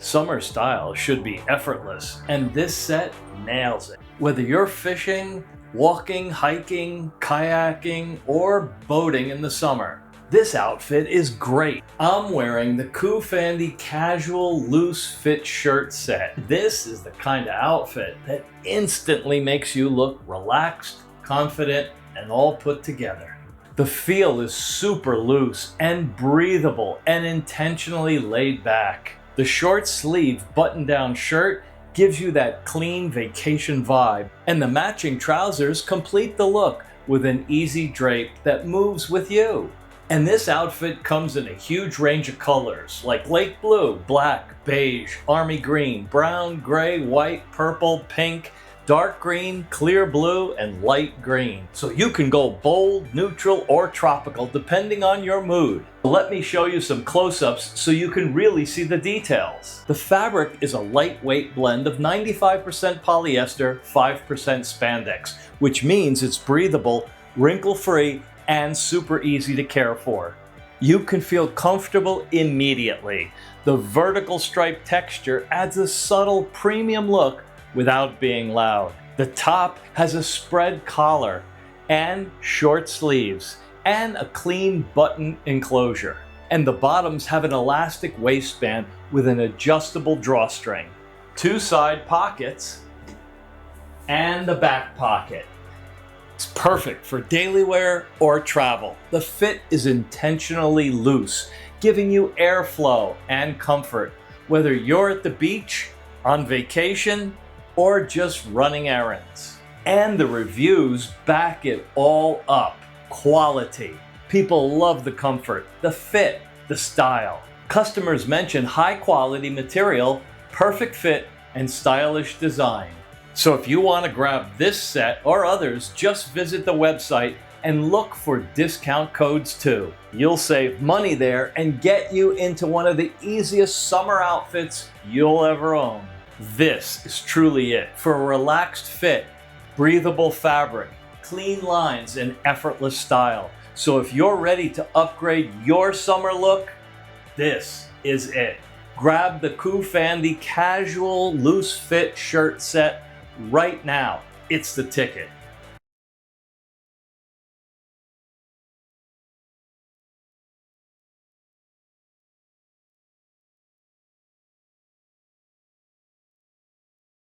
Summer style should be effortless, and this set nails it. Whether you're fishing, walking, hiking, kayaking, or boating in the summer, this outfit is great. I'm wearing the COOFANDY casual loose fit shirt set. This is the kind of outfit that instantly makes you look relaxed, confident, and all put together. The feel is super loose and breathable and intentionally laid back. The short sleeve button-down shirt gives you that clean vacation vibe, and the matching trousers complete the look with an easy drape that moves with you. And this outfit comes in a huge range of colors like lake blue, black, beige, army green, brown, gray, white, purple, pink, dark green, clear blue, and light green. So you can go bold, neutral, or tropical depending on your mood. Let me show you some close-ups so you can really see the details. The fabric is a lightweight blend of 95% polyester, 5% spandex, which means it's breathable, wrinkle-free, and super easy to care for. You can feel comfortable immediately. The vertical stripe texture adds a subtle premium look without being loud. The top has a spread collar and short sleeves and a clean button enclosure. And the bottoms have an elastic waistband with an adjustable drawstring, 2 side pockets, and a back pocket. It's perfect for daily wear or travel. The fit is intentionally loose, giving you airflow and comfort, whether you're at the beach, on vacation, or just running errands. And the reviews back it all up. Quality. People love the comfort, the fit, the style. Customers mention high quality material, perfect fit, and stylish design. So if you want to grab this set or others, just visit the website and look for discount codes too. You'll save money there and get you into one of the easiest summer outfits you'll ever own. This is truly it for a relaxed fit, breathable fabric, clean lines, and effortless style. So if you're ready to upgrade your summer look, this is it. Grab the COOFANDY casual loose fit shirt set right now. It's the ticket.